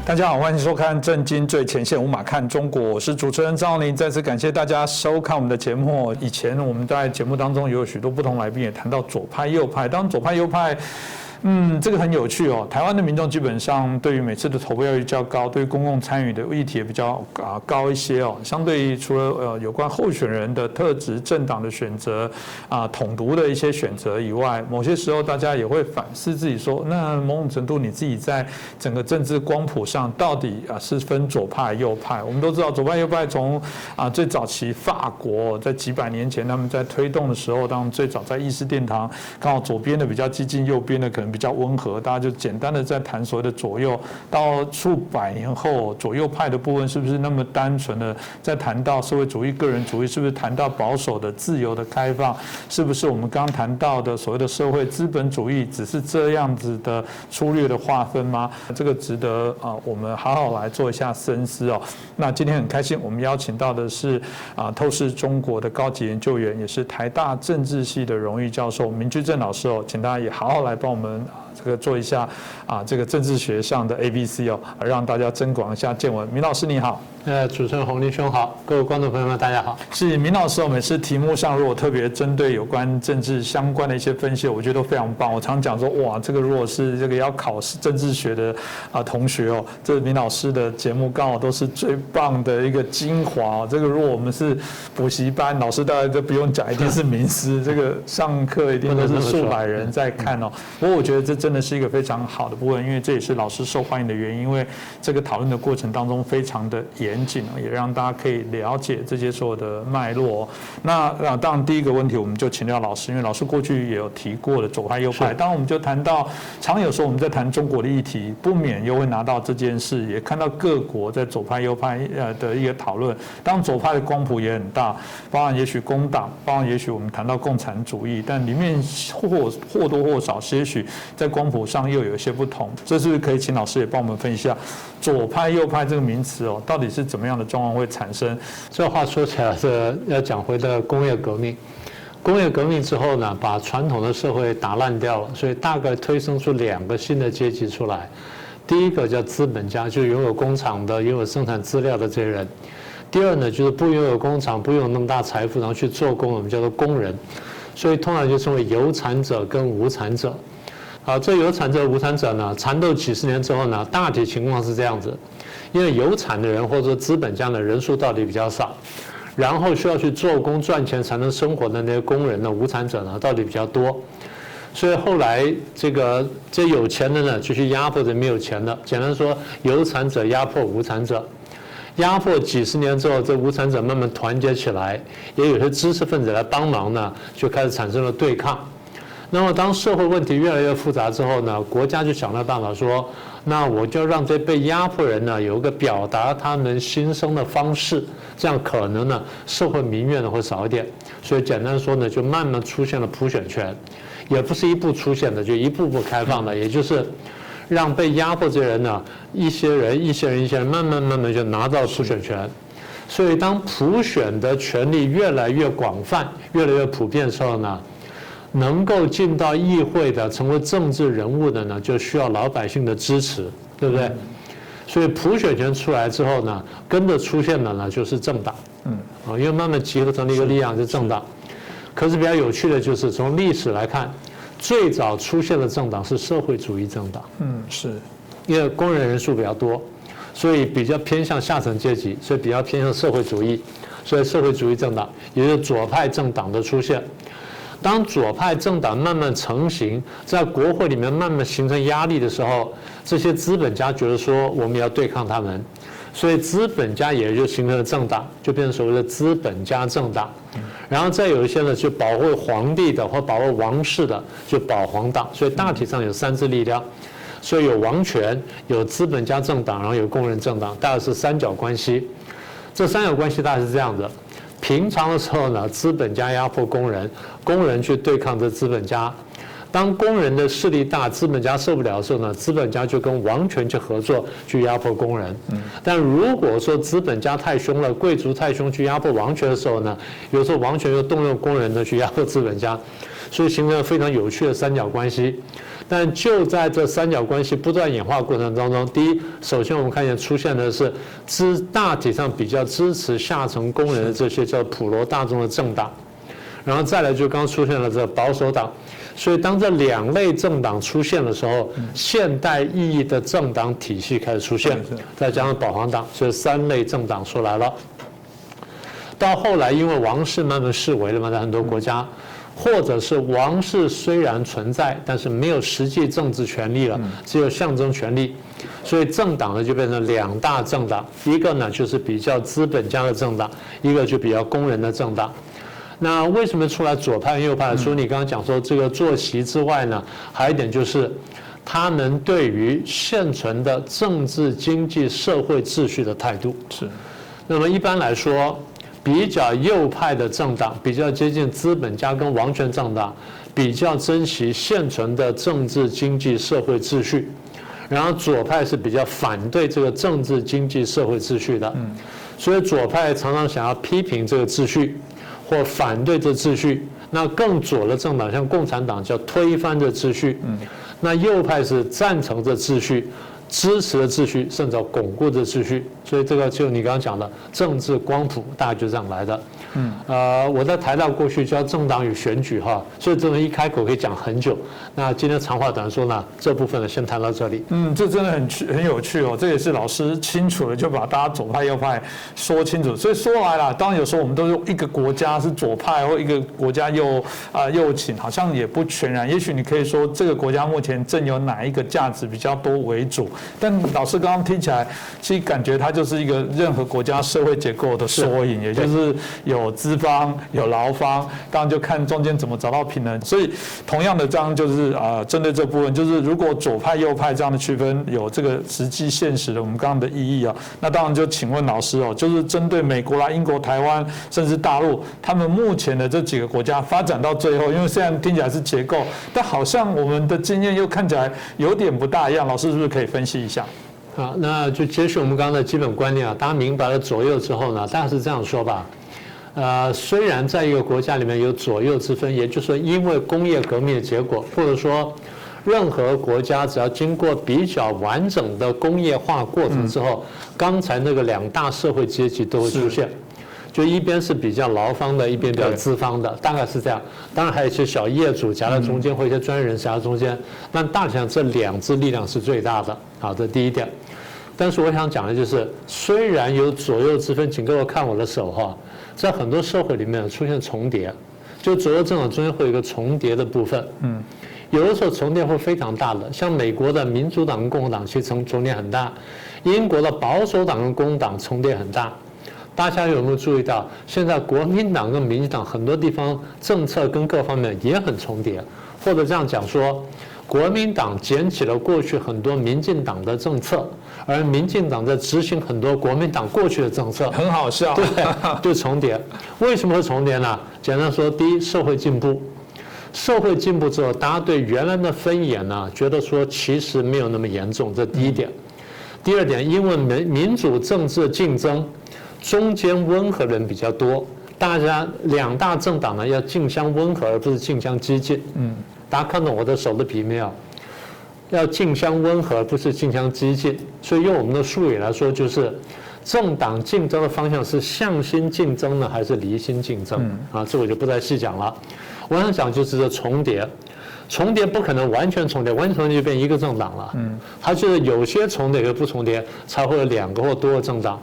大家好，欢迎收看《震惊最前线》，无马看中国，我是主持人张宏林。再次感谢大家收看我们的节目。以前我们在节目当中有许多不同来宾也谈到左派、右派，当然左派、右派。这个很有趣哦。台湾的民众基本上对于每次的投票率较高，对于公共参与的议题也比较高一些哦。相对于除了有关候选人的特质、政党的选择统独的一些选择以外，某些时候大家也会反思自己说，那某种程度你自己在整个政治光谱上到底是分左派、右派？我们都知道左派、右派从最早期法国在几百年前他们在推动的时候，当然最早在议事殿堂，刚好左边的比较激进，右边的可能比较温和，大家就简单的在谈所谓的左右。到数百年后，左右派的部分是不是那么单纯的在谈到社会主义、个人主义？是不是谈到保守的、自由的开放？是不是我们刚刚谈到的所谓的社会资本主义只是这样子的粗略的划分吗？这个值得我们好好来做一下深思哦。那今天很开心，我们邀请到的是透视中国的高级研究员，也是台大政治系的荣誉教授明居正老师哦，请大家也好好来帮我们这个做一下这个政治学上的 ABC 哦，让大家增广一下见闻。明老师你好。主持人宏林兄好，各位观众朋友们大家好。是明老师，每次题目上如果特别针对有关政治相关的一些分析，我觉得都非常棒。我常讲说，哇，这个如果是这个要考试政治学的同学哦，这明老师的节目刚好都是最棒的一个精华哦。这个如果我们是补习班老师，大家都不用讲，一定是名师。这个上课一定都是数百人在看哦。不过我觉得这真的是一个非常好的部分，因为这也是老师受欢迎的原因，因为这个讨论的过程当中非常的严谨，也让大家可以了解这些所有的脉络。那当然第一个问题我们就请教老师，因为老师过去也有提过的左派右派，当然我们就谈到常有时候我们在谈中国的议题，不免又会拿到这件事，也看到各国在左派右派的一个讨论。当然左派的光谱也很大，包含也许工党，包含也许我们谈到共产主义，但里面或多或少些许在光谱上又有一些不同。这是不是可以请老师也帮我们分析一下左派右派这个名词哦，到底是怎么样的状况会产生？这话说起来是要讲回的工业革命。工业革命之后呢，把传统的社会打烂掉了，所以大概推生出两个新的阶级出来。第一个叫资本家，就拥有工厂的、拥有生产资料的这些人；第二呢，就是不拥有工厂、不拥有那么大财富，然后去做工，我们叫做工人。所以通常就称为有产者跟无产者。这有产者、无产者呢，缠斗几十年之后呢，大体情况是这样子。因为有产的人或者说资本家的人数到底比较少，然后需要去做工赚钱才能生活的那些工人呢，无产者呢到底比较多，所以后来这有钱的呢就去压迫这没有钱的。简单说，有产者压迫无产者，压迫几十年之后，这无产者慢慢团结起来，也有些知识分子来帮忙呢，就开始产生了对抗。那么当社会问题越来越复杂之后呢，国家就想到办法说，那我就让这被压迫人呢有一个表达他们心声的方式，这样可能呢社会民怨呢会少一点。所以简单说呢，就慢慢出现了普选权，也不是一步出现的，就一步步开放的，也就是让被压迫这些人呢，一些人慢慢就拿到了普选权。所以当普选的权利越来越广泛、越来越普遍的时候呢，能够进到议会的、成为政治人物的呢，就需要老百姓的支持，对不对？所以普选权出来之后呢，跟着出现的呢就是政党，因为慢慢集合成了一个力量，就是政党。可是比较有趣的就是从历史来看，最早出现的政党是社会主义政党，是因为工人人数比较多，所以比较偏向下层阶级，所以比较偏向社会主义，所以社会主义政党也就是左派政党的出现。当左派政党慢慢成型，在国会里面慢慢形成压力的时候，这些资本家觉得说我们要对抗他们，所以资本家也就形成了政党，就变成所谓的资本家政党。然后再有一些呢，就保护皇帝的或保护王室的，就保皇党。所以大体上有三支力量，所以有王权、有资本家政党，然后有工人政党，大概是三角关系。这三角关系大概是这样的。平常的时候呢，资本家压迫工人，工人去对抗这资本家。当工人的势力大，资本家受不了的时候呢，资本家就跟王权去合作，去压迫工人。但如果说资本家太凶了，贵族太凶去压迫王权的时候呢，有时候王权又动用工人呢去压迫资本家，所以形成了非常有趣的三角关系。但就在这三角关系不断演化过程当中，第一，首先我们看见出现的是大体上比较支持下层工人的这些叫普罗大众的政党，然后再来就刚出现了这保守党。所以当这两类政党出现的时候，现代意义的政党体系开始出现，再加上保皇党，所以三类政党出来了。到后来，因为王室慢慢式微了嘛，在很多国家，或者是王室虽然存在，但是没有实际政治权利了，只有象征权利，所以政党呢就变成两大政党，一个呢就是比较资本家的政党，一个就比较工人的政党。那为什么出来左派右派？除了你刚刚讲说这个坐席之外呢，还有一点就是他们对于现存的政治、经济、社会秩序的态度。是。那么一般来说，比较右派的政党比较接近资本家跟王权政党，比较珍惜现存的政治、经济、社会秩序。然后左派是比较反对这个政治、经济、社会秩序的。所以左派常常想要批评这个秩序。或反对这秩序，那更左的政党像共产党叫推翻这秩序，那右派是赞成这秩序，支持的秩序，甚至要巩固这秩序。所以这个就你刚刚讲的政治光谱，大概就这样来的。我在台大过去教政党与选举哈，所以这么一开口可以讲很久。那今天长话短说呢，这部分呢先谈到这里。这真的很有趣哦，这也是老师清楚的就把大家左派右派说清楚。所以说来了，当然有时候我们都用一个国家是左派或一个国家右倾，好像也不全然。也许你可以说这个国家目前正有哪一个价值比较多为主，但老师刚刚听起来，其实感觉它就是一个任何国家社会结构的缩影，也就是有资方有劳方，当然就看中间怎么找到平衡。所以同样的这样就是针对这部分，就是如果左派右派这样的区分有这个实际现实的我们刚刚的意义啊，那当然就请问老师哦，就是针对美国啦、英国、台湾甚至大陆，他们目前的这几个国家发展到最后，因为虽然听起来是结构，但好像我们的经验又看起来有点不大一样，老师是不是可以分析一下？好，那就接续我们刚刚的基本观念啊，大家明白了左右之后呢，大概是这样说吧。虽然在一个国家里面有左右之分，也就是说，因为工业革命的结果，或者说任何国家只要经过比较完整的工业化过程之后，刚才那个两大社会阶级都会出现。就一边是比较劳方的，一边比较资方的，大概是这样。当然还有一些小业主夹在中间，或一些专业人士夹在中间。但大体上这两支力量是最大的。好，这第一点。但是我想讲的就是，虽然有左右之分，请各位看我的手哈，在很多社会里面出现重叠，就左右政党中间会有一个重叠的部分。有的时候重叠会非常大的，像美国的民主党跟共和党其实重叠很大，英国的保守党跟工党重叠很大。大家有没有注意到，现在国民党跟民进党很多地方政策跟各方面也很重叠，或者这样讲说，国民党捡起了过去很多民进党的政策，而民进党在执行很多国民党过去的政策，很好笑。对，就重叠。为什么会重叠呢？简单说，第一，社会进步。社会进步之后，大家对原来的分野呢，觉得说其实没有那么严重，这第一点。第二点，因为民主政治竞争。中间温和人比较多，大家两大政党呢要竞相温和，而不是竞相激进。大家看懂我的手的皮没有？要竞相温和，不是竞相激进。所以用我们的术语来说，就是政党竞争的方向是向心竞争呢，还是离心竞争？这我就不再细讲了。我想讲就是这重叠。重叠不可能完全重叠，完全重叠就变一个政党了。它就是有些重叠和不重叠，才会有两个或多个政党。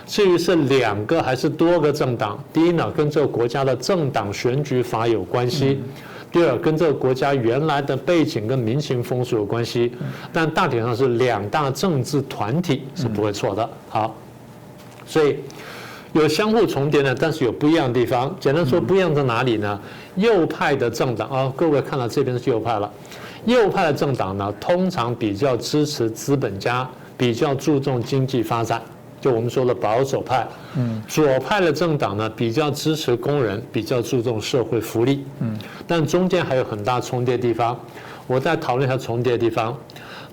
至于是两个还是多个政党，第一呢，跟这个国家的政党选举法有关系；第二，跟这个国家原来的背景跟民情风俗有关系。但大体上是两大政治团体是不会错的。好，所以有相互重叠的，但是有不一样的地方。简单说，不一样在哪里呢？右派的政党各位看到这边是右派了。右派的政党呢，通常比较支持资本家，比较注重经济发展。就我们说的保守派，左派的政党呢比较支持工人，比较注重社会福利，但中间还有很大重叠地方。我再讨论一下重叠的地方。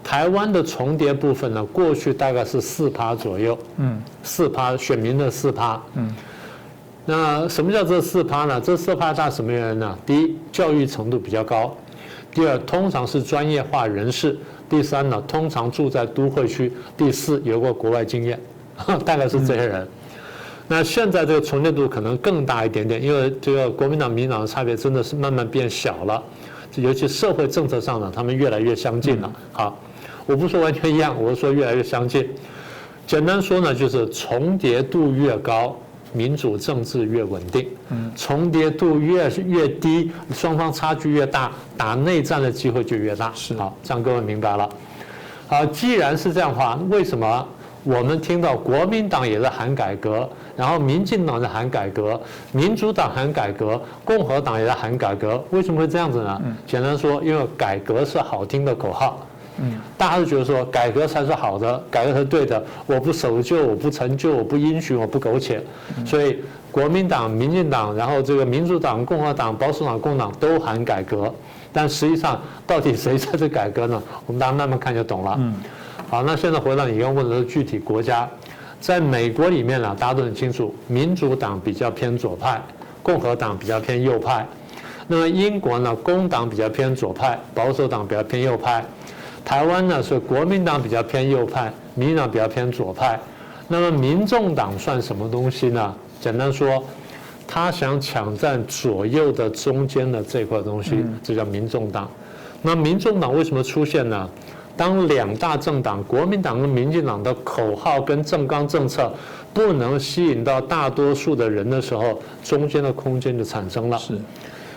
台湾的重叠部分呢，过去大概是4%左右，4%选民的4%。那什么叫这4%呢？这4%大什么原因呢？第一，教育程度比较高；第二，通常是专业化人士；第三呢，通常住在都会区；第四，有过国外经验，大概是这些人。那现在这个重叠度可能更大一点点，因为这个国民党、民进党的差别真的是慢慢变小了，尤其社会政策上呢，他们越来越相近了。好，我不说完全一样，我是说越来越相近。简单说呢，就是重叠度越高，民主政治越稳定；重叠度越低，双方差距越大，打内战的机会就越大。好，这样各位明白了。好，既然是这样的话，为什么我们听到国民党也在喊改革，然后民进党在喊改革，民主党喊改革，共和党也在喊改革？为什么会这样子呢？简单说，因为改革是好听的口号。大家都觉得说改革才是好的，改革才是对的，我不守旧，我不陈旧，我不因循，我不苟且。所以国民党、民进党，然后这个民主党、共和党、保守党、工党都喊改革，但实际上到底谁才是改革呢？我们大家慢慢看就懂了。好，那现在回到你刚问的是具体国家，在美国里面呢，大家都很清楚，民主党比较偏左派，共和党比较偏右派。那么英国呢，工党比较偏左派，保守党比较偏右派。台湾呢是国民党比较偏右派，民进党比较偏左派。那么民众党算什么东西呢？简单说，他想抢占左右的中间的这块东西，这叫民众党。那民众党为什么出现呢？当两大政党国民党跟民进党的口号跟政纲政策不能吸引到大多数的人的时候，中间的空间就产生了。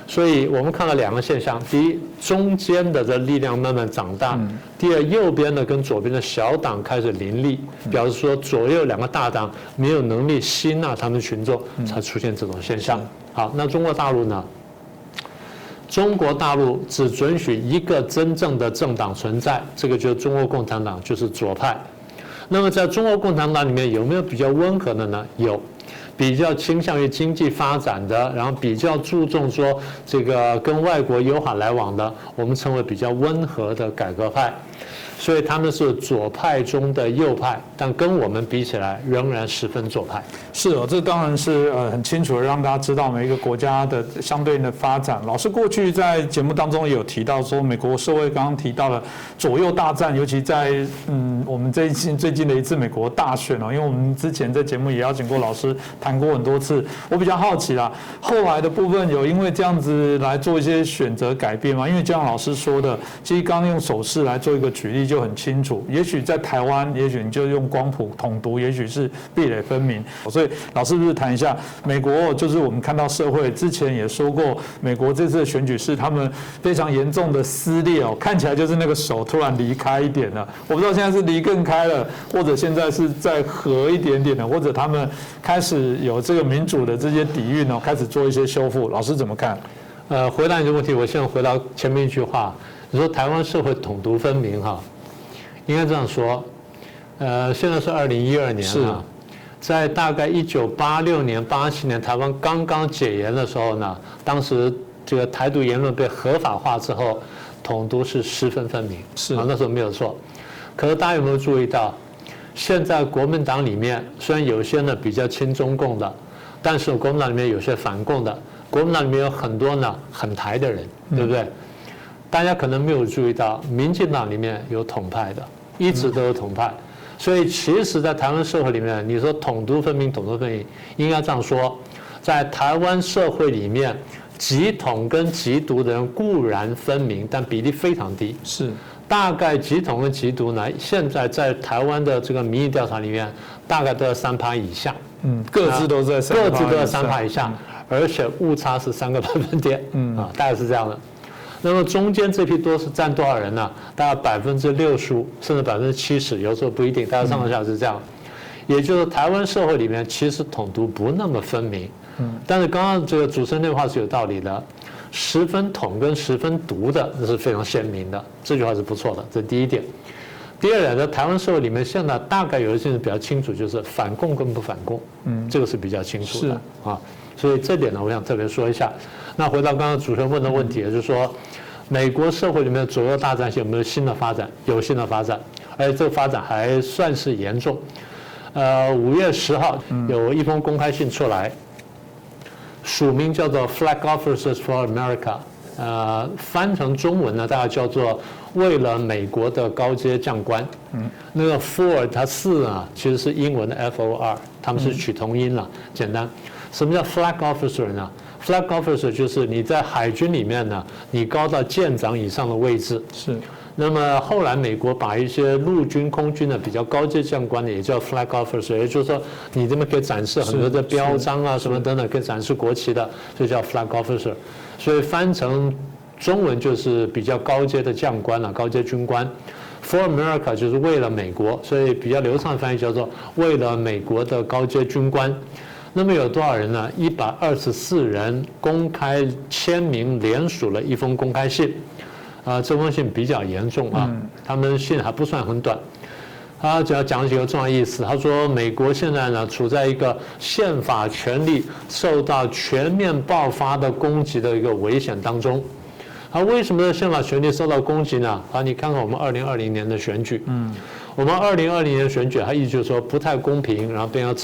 所以我们看到两个现象：第一，中间的这力量慢慢长大；第二，右边的跟左边的小党开始林立，表示说左右两个大党没有能力吸纳他们群众，才出现这种现象。好，那中国大陆呢？中国大陆只准许一个真正的政党存在，这个就是中国共产党，就是左派。那么在中国共产党里面有没有比较温和的呢？有。比较倾向于经济发展的，然后比较注重说这个跟外国友好来往的，我们称为比较温和的改革派。所以他们是左派中的右派，但跟我们比起来仍然十分左派。是哦，这当然是很清楚的让大家知道每一个国家的相对应的发展。老师过去在节目当中也有提到说，美国社会刚刚提到了左右大战，尤其在我们最近的一次美国大选哦，因为我们之前在节目也邀请过老师谈过很多次，我比较好奇啦，后来的部分有因为这样子来做一些选择改变吗？因为就像老师说的，其实刚刚用手势来做一个举例就很清楚。也许在台湾，也许你就用光谱统独，也许是壁垒分明。所以老师是不是谈一下美国？就是我们看到社会之前也说过，美国这次的选举是他们非常严重的撕裂哦，看起来就是那个手突然离开一点了。我不知道现在是离更开了，或者现在是再合一点点的，或者他们开始有这个民主的这些底蕴哦，开始做一些修复。老师怎么看？回答你的问题，我现在回到前面一句话，你说台湾社会统独分明哈。应该这样说，现在是2012年了，在大概1986年、87年台湾刚刚解严的时候呢，当时这个台独言论被合法化之后，统独是十分分明，那时候没有错。可是大家有没有注意到，现在国民党里面虽然有些呢比较亲中共的，但是国民党里面有些反共的，国民党里面有很多呢很台的人，对不对？大家可能没有注意到，民进党里面有统派的，一直都有统派，所以其实，在台湾社会里面，你说统独分明，统独分明，应该这样说，在台湾社会里面，极统跟极独的人固然分明，但比例非常低。是，大概极统跟极独呢，现在在台湾的这个民意调查里面，大概都在3%以下。各自都在3%以下，而且误差是3个百分点。大概是这样的。那么中间这批多是占多少人呢？大概65%甚至70%，有时候不一定，大概上下是这样。也就是台湾社会里面其实统独不那么分明，但是刚刚这个主持人那句话是有道理的，十分统跟十分独的那是非常鲜明的，这句话是不错的，这是第一点。第二点，在台湾社会里面，现在大概有一些人比较清楚，就是反共跟不反共，这个是比较清楚的啊。所以这点呢，我想特别说一下。那回到刚刚主持人问的问题，就是说，美国社会里面的左右大战有没有新的发展？有新的发展，而且这个发展还算是严重。5月10号有一封公开信出来，署名叫做 Flag Officers for America，翻成中文呢，大概叫做为了美国的高阶将官。那个 for 它4啊，其实是英文的 FOR， 他们是取同音了。简单，什么叫 flag officer 呢？Flag officer 就是你在海军里面呢，你高到舰长以上的位置。是。那么后来美国把一些陆军、空军的比较高阶将官的也叫 flag officer， 也就是说你这边可以展示很多的标章啊什么等等，可以展示国旗的，就叫 flag officer。所以翻成中文就是比较高阶的将官了，高阶军官。For America 就是为了美国，所以比较流畅的翻译叫做为了美国的高阶军官。那么有多少人呢？124人公开签名联署了一封公开信，这封信比较严重啊，他们信还不算很短。他只要讲几个重要意思。他说，美国现在呢处在一个宪法权力受到全面爆发的攻击的一个危险当中。为什么宪法权力受到攻击呢？你看看我们2020年的选举，我们2020年的选举，他意思就是说不太公平，然后变成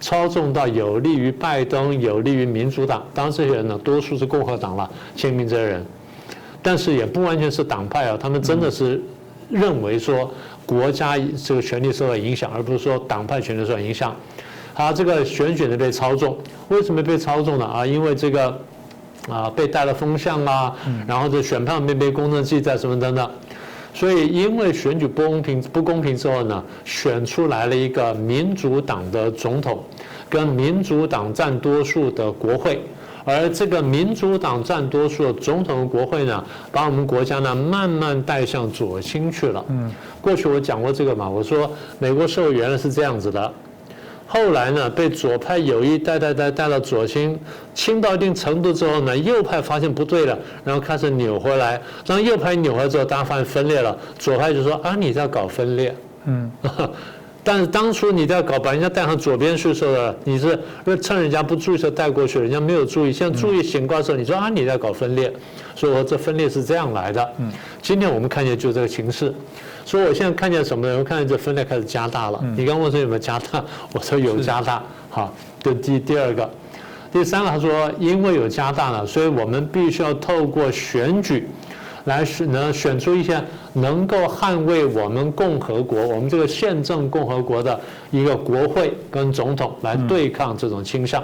操纵到有利于拜登，有利于民主党。当然这些人呢，多数是共和党了，签名这些人，但是也不完全是党派啊，他们真的是认为说国家这个权力受到影响，而不是说党派权力受到影响。这个选举呢被操纵，为什么被操纵呢？因为这个被带了风向啊，然后这选票没被公正记载什么等等。所以，因为选举不公平之后呢，选出来了一个民主党的总统，跟民主党占多数的国会，而这个民主党占多数的总统的国会呢，把我们国家呢慢慢带向左倾去了。过去我讲过这个嘛，我说美国社会原来是这样子的。后来呢，被左派有意带到左倾，倾到一定程度之后呢，右派发现不对了，然后开始扭回来。当右派扭回来之后，大家发现分裂了，左派就说你在搞分裂。但是当初你在把人家带上左边去的时候，你是趁人家不注意的时候带过去，人家没有注意，现在注意醒过来的时候，你说你在搞分裂，所以我这分裂是这样来的。今天我们看见就这个形势。所以我现在看见什么呢？我看见这分裂开始加大了。你刚问说有没有加大，我说有加大。好，这第二个，第三个他说因为有加大呢，所以我们必须要透过选举来选出一些能够捍卫我们共和国、我们这个宪政共和国的一个国会跟总统来对抗这种倾向。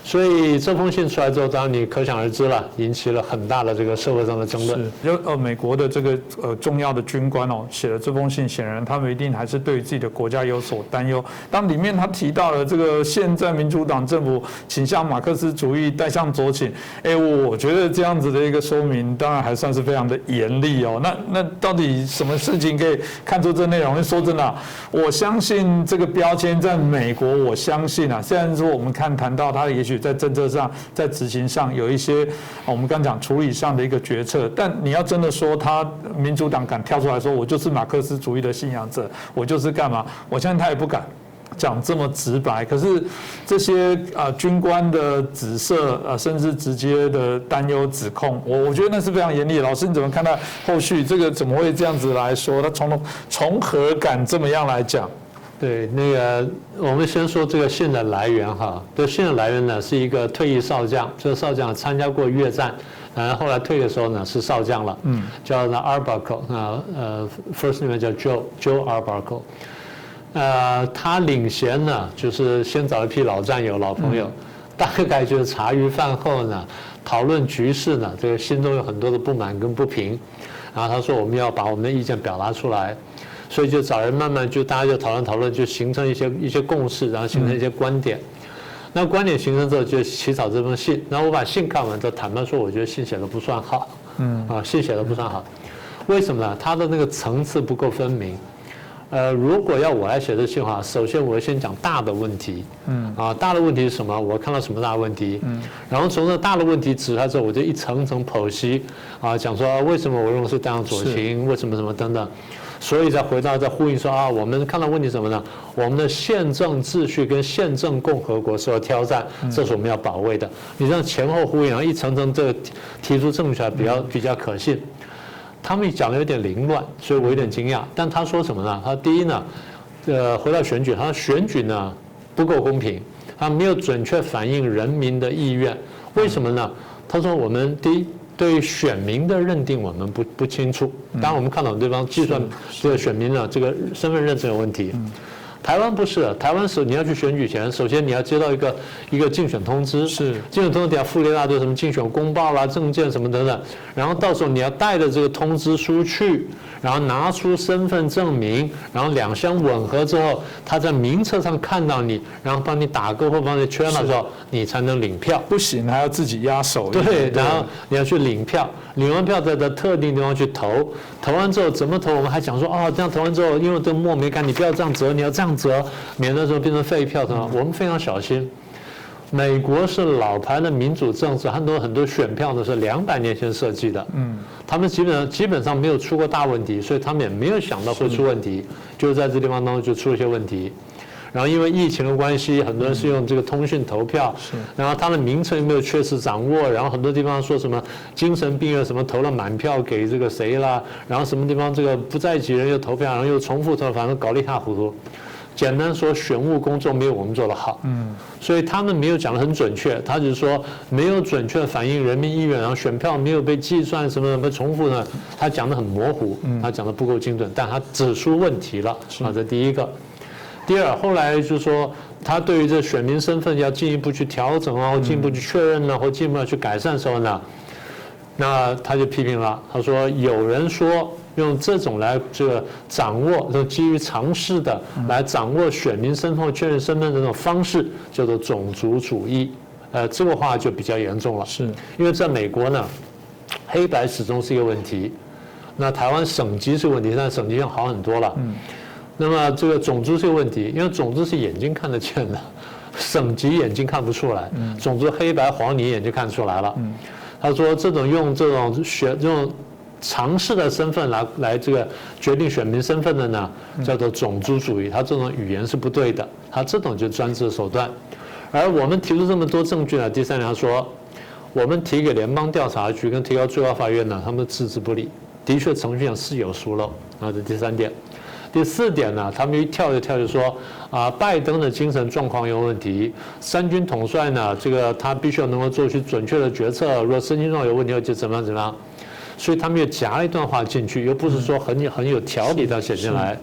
所以这封信出来之后，当然你可想而知了，引起了很大的这个社会上的争论。就美国的这个重要的军官写了这封信，显然他们一定还是对于自己的国家有所担忧。当里面他提到了这个现在民主党政府倾向马克思主义，带向左倾，我觉得这样子的一个说明，当然还算是非常的严厉哦。那到底什么事情可以看出这内容？说真的，我相信这个标签在美国，我相信虽然说我们谈到他也许在政策上、在执行上有一些我们刚讲处理上的一个决策，但你要真的说他民主党敢跳出来说我就是马克思主义的信仰者，我就是干嘛？我相信他也不敢讲这么直白。可是这些军官的指涉甚至直接的担忧指控，我觉得那是非常严厉的。老师你怎么看待后续这个怎么会这样子来说？他从何敢这么样来讲？对，我们先说这个信的来源哈。这信的来源呢是一个退役少将，这个少将参加过越战，后来退的时候呢是少将了，叫Arbuckle， first name 叫 Joe Arbuckle。他领衔呢就是先找一批老战友、老朋友，大概就是茶余饭后呢讨论局势呢，这个心中有很多的不满跟不平，然后他说我们要把我们的意见表达出来。所以就找人慢慢大家就讨论，就形成一些共识，然后形成一些观点。那观点形成之后，就起草这封信。然后我把信看完之后，坦白说，我觉得信写的不算好。信写的不算好。为什么呢？它的那个层次不够分明。如果要我来写这信的话，首先我要先讲大的问题。大的问题是什么？我看到什么大问题？然后从这大的问题指出来之后，我就一层层剖析。讲说为什么我认为是带向左倾，为什么什么等等。所以再呼应说我们看到问题什么呢？我们的宪政秩序跟宪政共和国受到挑战，这是我们要保卫的。你这样前后呼应，然后一层层这个提出证据来比较可信。他们讲的有点凌乱，所以我有点惊讶。但他说什么呢？他第一呢，回到选举，他说选举呢不够公平，他没有准确反映人民的意愿。为什么呢？他说我们第一对选民的认定我们不清楚。当然我们看到很多地方计算这个选民呢这个身份认证有问题。台湾不是，台湾是你要去选举前，首先你要接到一个竞选通知，是竞选通知底下附了一大堆什么竞选公报啦、证件什么等等，然后到时候你要带着这个通知书去，然后拿出身份证明，然后两相吻合之后，他在名册上看到你，然后帮你打勾或帮你圈了之后，你才能领票。不行，还要自己压手。对，然后你要去领票，领完票在特定地方去投，投完之后怎么投？我们还讲说哦，这样投完之后，因为这个墨没干，你不要这样折，你要这样折，免得说变成废票什么。我们非常小心。美国是老牌的民主政治，很多选票呢是200年前设计的，他们基本上没有出过大问题，所以他们也没有想到会出问题，就是在这地方当中就出了一些问题。然后因为疫情的关系，很多人是用这个通讯投票，然后他的名称又没有确实掌握，然后很多地方说什么精神病院什么投了满票给这个谁啦，然后什么地方这个不在籍人又投票，然后又重复投，反正搞得一塌糊涂。简单说，选务工作没有我们做得好，所以他们没有讲得很准确，他只是说没有准确反映人民意愿，然后选票没有被计算什么重复呢，他讲得很模糊，他讲得不够精准，但他指出问题了，这第一个。第二，后来就说他对于这选民身份要进一步去调整啊，或进一步去确认了，或进一步去改善的时候呢，那他就批评了，他说有人说用这种来这个掌握，就基于常识的来掌握选民身份、确认身份的这种方式，叫做种族主义。这个话就比较严重了，是因为在美国呢，黑白始终是一个问题，那台湾省级是个问题，但省级上好很多了。那么这个种族是个问题，因为种族是眼睛看得见的，省级眼睛看不出来，种族黑白黄你眼睛看出来了。他说这种用这种常识的身份来这个决定选民身份的呢，叫做种族主义。他这种语言是不对的，他这种就是专制的手段。而我们提出这么多证据呢，第三点他说，我们提给联邦调查局跟提高最高法院呢，他们置之不理，的确程序上是有疏漏。这第三点。第四点呢，他们一跳就说拜登的精神状况有问题，三军统帅呢，这个他必须要能够做出准确的决策，如果身心状有问题就怎么样，所以他们又夹了一段话进去，又不是说很有条理的写进来，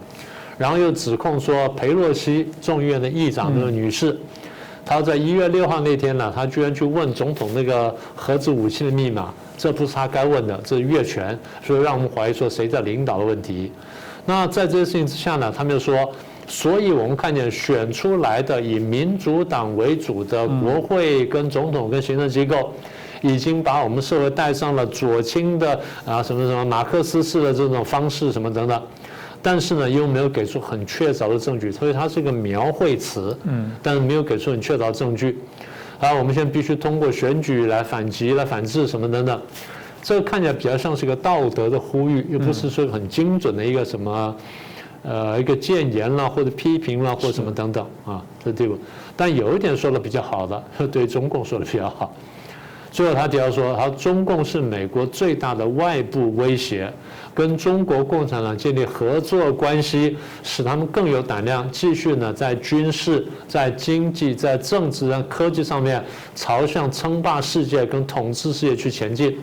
然后又指控说裴洛西众议院的议长这个女士，她在1月6号那天呢，她居然去问总统那个核子武器的密码，这不是她该问的，这是越权，所以让我们怀疑说谁在领导的问题。那在这些事情之下呢，他们就说，所以我们看见选出来的以民主党为主的国会跟总统跟行政机构，已经把我们社会带上了左倾的什么马克思式的这种方式什么等等，但是呢又没有给出很确凿的证据，所以它是一个描绘词，但是没有给出很确凿的证据。我们现在必须通过选举来反击、来反制什么等等。这个看起来比较像是一个道德的呼吁，又不是说很精准的一个什么，一个谏言啦，或者批评啦，或者什么等等这地步。但有一点说的比较好的，对中共说的比较好。最后他提到说，中共是美国最大的外部威胁，跟中国共产党建立合作关系，使他们更有胆量继续呢在军事、在经济、在政治、在科技上面朝向称霸世界跟统治世界去前进。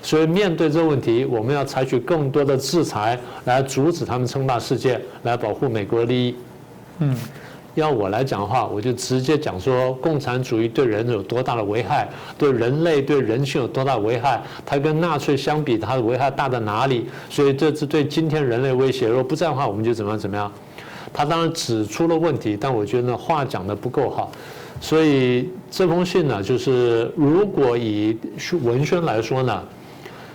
所以面对这个问题，我们要采取更多的制裁来阻止他们称霸世界，来保护美国的利益。要我来讲的话，我就直接讲说，共产主义对人有多大的危害，对人类、对人性有多大的危害，它跟纳粹相比，它的危害大在哪里？所以这是对今天人类威胁。如果不这样的话，我们就怎么样？他当然指出了问题，但我觉得话讲得不够好。所以这封信呢，就是如果以文宣来说呢，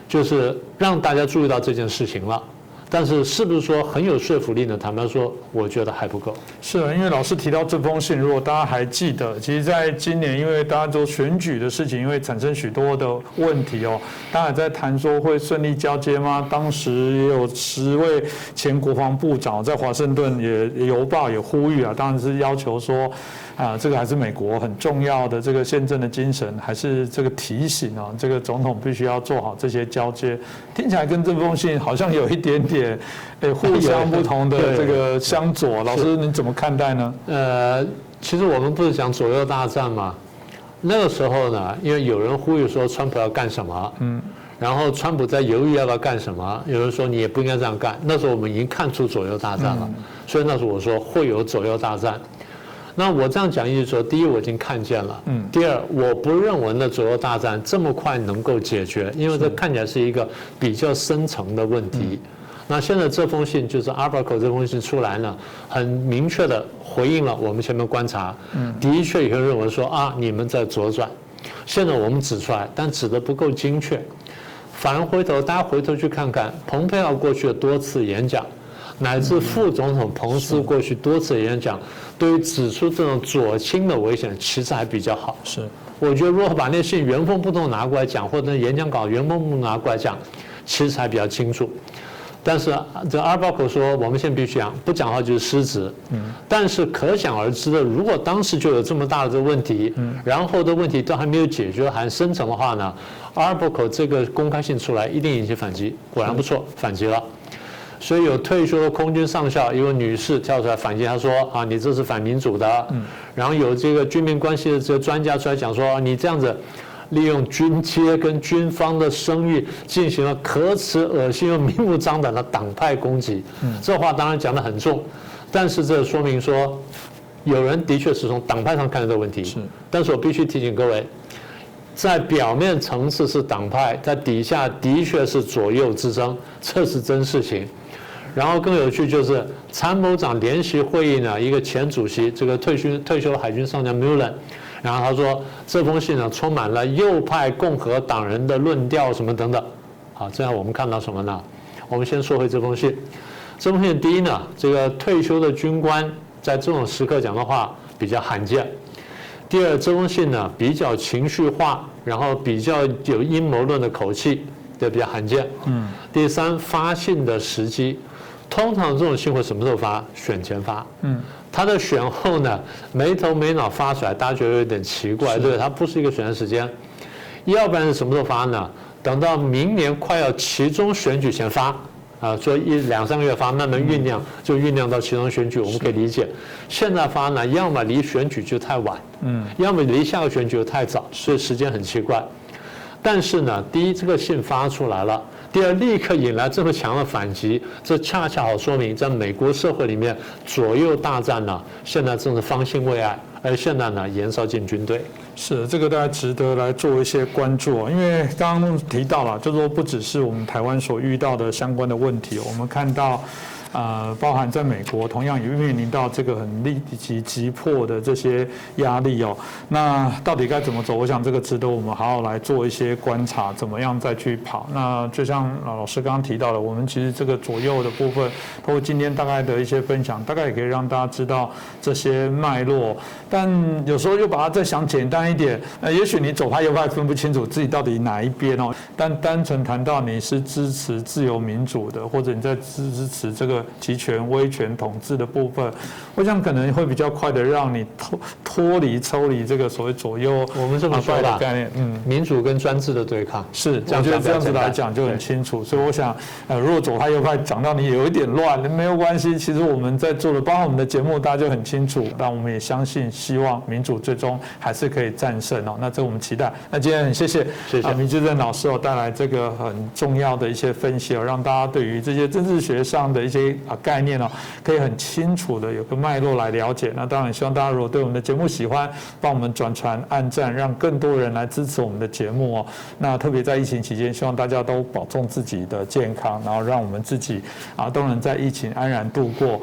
就是让大家注意到这件事情了，但是是不是说很有说服力呢？坦白说，我觉得还不够。是因为老师提到这封信，如果大家还记得，其实在今年，因为大家都选举的事情，因为产生许多的问题大家也在谈说会顺利交接吗？当时也有10位前国防部长在华盛顿也邮报也呼吁当然是要求说。这个还是美国很重要的这个宪政的精神，还是这个提醒这个总统必须要做好这些交接。听起来跟这封信好像有一点点互相不同的这个相左。老师你怎么看待呢？其实我们不是讲左右大战吗？那个时候呢，因为有人呼吁说川普要干什么，然后川普在犹豫要不要干什么，有人说你也不应该这样干。那时候我们已经看出左右大战了，所以那时候我说会有左右大战。那我这样讲意思说，第一我已经看见了，第二我不认为那左右大战这么快能够解决，因为这看起来是一个比较深层的问题。那现在这封信就是 Arbuckle 这封信出来呢，很明确的回应了我们前面观察，的确有人认为说啊你们在左转，现在我们指出来，但指的不够精确。反而大家回头去看看蓬佩奥过去的多次演讲，乃至副总统彭斯过去多次演讲，对于指出这种左倾的危险，其实还比较好。是，我觉得如果把那信原封不动拿过来讲，或者演讲稿原封不动拿过来讲，其实还比较清楚。但是这 Arbuckle 说，我们现在必须讲，不讲话就是失职。但是可想而知的，如果当时就有这么大的这个问题，然后的问题都还没有解决，还深层的话呢 ，Arbuckle 这个公开信出来一定引起反击。果然不错，反击了。所以有退休的空军上校一位女士跳出来反击，她说啊，你这是反民主的。然后有这个军民关系的这个专家出来讲说，你这样子利用军阶跟军方的声誉进行了可耻、恶心又明目张胆的党派攻击。这话当然讲得很重，但是这说明说，有人的确是从党派上看这个问题。但是我必须提醒各位，在表面层次是党派，在底下的确是左右之争，这是真事情。然后更有趣就是参谋长联席会议呢，一个前主席，这个退休海军上将 Mullen， 然后他说这封信呢充满了右派共和党人的论调什么等等。好，这样我们看到什么呢？我们先说回这封信。这封信第一呢，这个退休的军官在这种时刻讲的话比较罕见。第二，这封信呢比较情绪化，然后比较有阴谋论的口气，这比较罕见。第三，发信的时机。通常这种信会什么时候发？选前发。他的选后呢，没头没脑发出来，大家觉得有点奇怪，对，他不是一个选的时间。要不然是什么时候发呢？等到明年快要期中选举前发，所以2、3个月发，慢慢酝酿，就酝酿到期中选举，我们可以理解。现在发呢，要么离选举就太晚，要么离下个选举就太早，所以时间很奇怪。但是呢，第一，这个信发出来了。第二，立刻引来这么强的反击，这恰恰好说明，在美国社会里面，左右大战呢，现在正是方兴未艾，而现在呢，延烧进军队。是，这个大家值得来做一些关注，因为刚刚提到了，就是说不只是我们台湾所遇到的相关的问题，我们看到。包含在美国同样也面临到这个很立即急迫的这些压力哦。那到底该怎么走？我想这个值得我们好好来做一些观察，怎么样再去跑。那就像老师刚刚提到的，我们其实这个左右的部分，通过今天大概的一些分享，大概也可以让大家知道这些脉络。但有时候又把它再想简单一点，也许你左派右派分不清楚自己到底哪一边哦。但单纯谈到你是支持自由民主的，或者你在支持这个集权、威权统治的部分，我想可能会比较快的让你抽离这个所谓左右我们这么说吧概念，民主跟专制的对抗是，我觉得这样子来讲就很清楚。所以我想，如果左派右派讲到你有一点乱，没有关系。其实我们在做的，包括我们的节目，大家就很清楚。但我们也相信，希望民主最终还是可以战胜哦。那这我们期待。那今天很谢谢明志正老师带来这个很重要的一些分析让大家对于这些政治学上的一些概念可以很清楚的有个脉络来了解。那当然希望大家如果对我们的节目喜欢，帮我们转传、按赞，让更多人来支持我们的节目那特别在疫情期间，希望大家都保重自己的健康，然后让我们自己都能在疫情安然度过。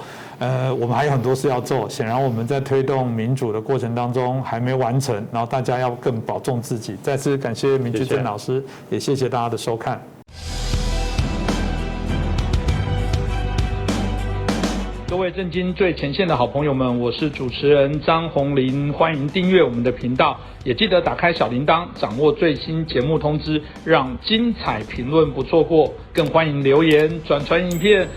我们还有很多事要做，显然我们在推动民主的过程当中还没完成，然后大家要更保重自己。再次感谢明志正老师，也谢谢大家的收看。各位震惊最前线的好朋友们，我是主持人张宏林，欢迎订阅我们的频道，也记得打开小铃铛，掌握最新节目通知，让精彩评论不错过。更欢迎留言、转传影片，